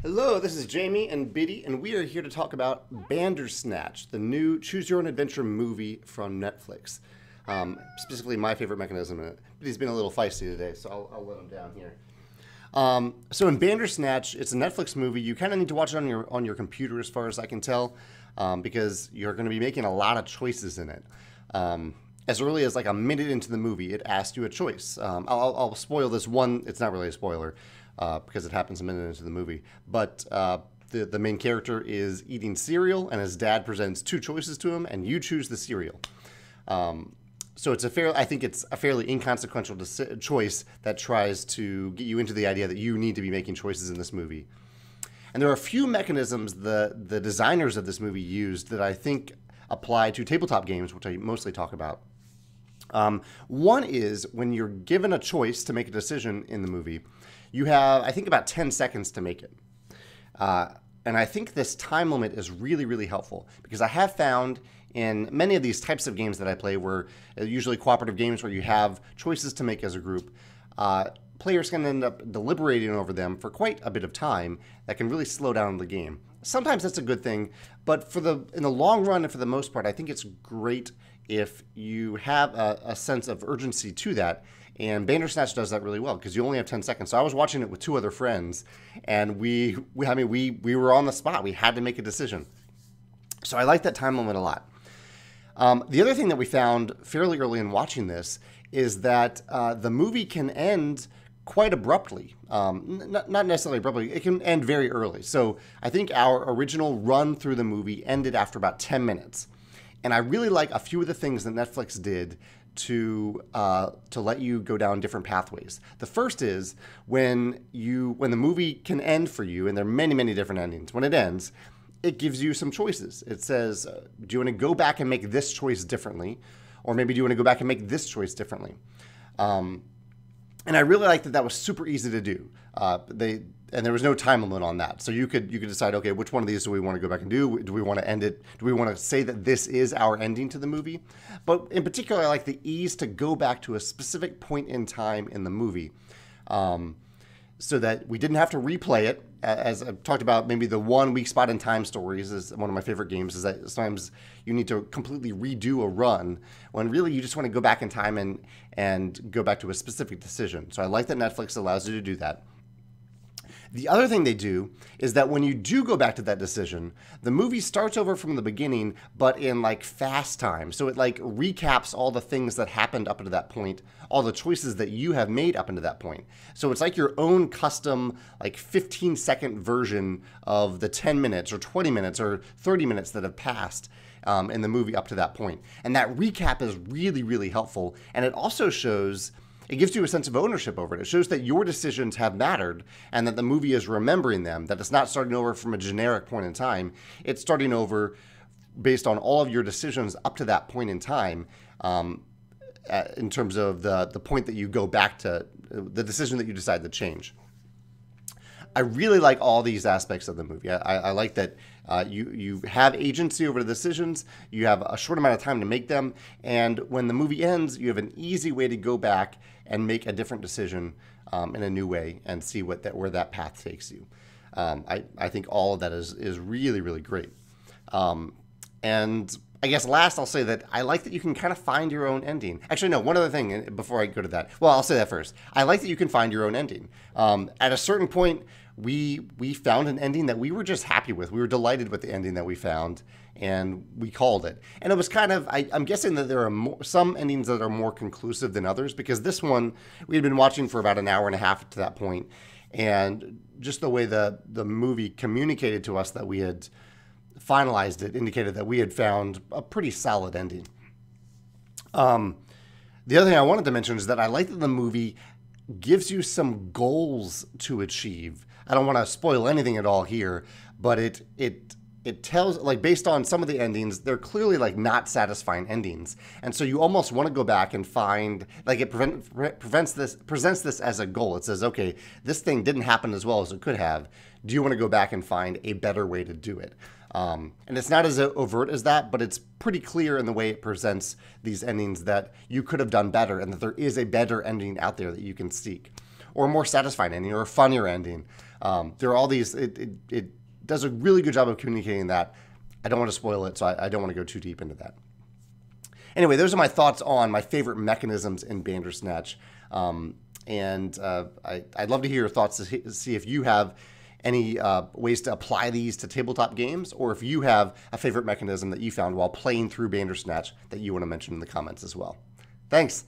Hello, this is Jamie and Biddy, and we are here to talk about Bandersnatch, the new Choose Your Own Adventure movie from Netflix. Specifically, my favorite mechanism in it. But he's been a little feisty today, so I'll let him down here. So in Bandersnatch, it's a Netflix movie. You kind of need to watch it on your computer, as far as I can tell, because you're going to be making a lot of choices in it. As early as like a minute into the movie, it asks you a choice. I'll spoil this one. It's not really a spoiler because it happens a minute into the movie. But the main character is eating cereal, and his dad presents two choices to him, and you choose the cereal. So I think it's a fairly inconsequential choice that tries to get you into the idea that you need to be making choices in this movie. And there are a few mechanisms the designers of this movie used that I think apply to tabletop games, which I mostly talk about. One is when you're given a choice to make a decision in the movie, you have, I think, about 10 seconds to make it. And I think this time limit is really, really helpful because I have found in many of these types of games that I play, where usually cooperative games where you have choices to make as a group, players can end up deliberating over them for quite a bit of time that can really slow down the game. Sometimes that's a good thing, but in the long run and for the most part, I think it's great if you have a sense of urgency to that. And Bandersnatch does that really well because you only have 10 seconds. So I was watching it with two other friends, and we were on the spot. We had to make a decision. So I like that time limit a lot. The other thing that we found fairly early in watching this is that the movie can end quite abruptly. Not necessarily abruptly. It can end very early. So I think our original run through the movie ended after about 10 minutes. And I really like a few of the things that Netflix did to let you go down different pathways. The first is when the movie can end for you, and there are many, many different endings. When it ends, it gives you some choices. It says, do you want to go back and make this choice differently? Or maybe do you want to go back and make this choice differently? And I really like that was super easy to do. And there was no time limit on that. So you could decide, okay, which one of these do we want to go back and do? Do we want to end it? Do we want to say that this is our ending to the movie? But in particular, I like the ease to go back to a specific point in time in the movie, so that we didn't have to replay it. As I've talked about, maybe the 1 weak spot in time stories is one of my favorite games, is that sometimes you need to completely redo a run when really you just want to go back in time and go back to a specific decision. So I like that Netflix allows you to do that. The other thing they do is that when you do go back to that decision, the movie starts over from the beginning, but in like fast time. So it like recaps all the things that happened up until that point, all the choices that you have made up until that point. So it's like your own custom, like 15-second version of the 10 minutes or 20 minutes or 30 minutes that have passed in the movie up to that point. And that recap is really, really helpful. And it also it gives you a sense of ownership over it. It shows that your decisions have mattered and that the movie is remembering them, that it's not starting over from a generic point in time. It's starting over based on all of your decisions up to that point in time, in terms of the point that you go back to, the decision that you decide to change. I really like all these aspects of the movie. I like that you have agency over the decisions, you have a short amount of time to make them, and when the movie ends, you have an easy way to go back and make a different decision in a new way and see where that path takes you. I think all of that is really, really great. And I guess last I'll say that I like that you can kind of find your own ending. Actually, no, one other thing before I go to that. Well, I'll say that first. I like that you can find your own ending. At a certain point, we found an ending that we were just happy with. We were delighted with the ending that we found, and we called it. And it was kind of, I'm guessing that there are some endings that are more conclusive than others, because this one, we had been watching for about an hour and a half to that point, and just the way the movie communicated to us that we had finalized it indicated that we had found a pretty solid ending. The other thing I wanted to mention is that I like that the movie gives you some goals to achieve. I don't want to spoil anything at all here, but it tells, like, based on some of the endings, they're clearly like not satisfying endings, and so you almost want to go back and find, like, it presents this as a goal. It says, okay, this thing didn't happen as well as it could have. Do you want to go back and find a better way to do it? And it's not as overt as that, but it's pretty clear in the way it presents these endings that you could have done better, and that there is a better ending out there that you can seek, or a more satisfying ending, or a funnier ending. There are all these. It does a really good job of communicating that. I don't want to spoil it, so I don't want to go too deep into that. Anyway, those are my thoughts on my favorite mechanisms in Bandersnatch. I'd love to hear your thoughts to see if you have any ways to apply these to tabletop games, or if you have a favorite mechanism that you found while playing through Bandersnatch that you want to mention in the comments as well. Thanks.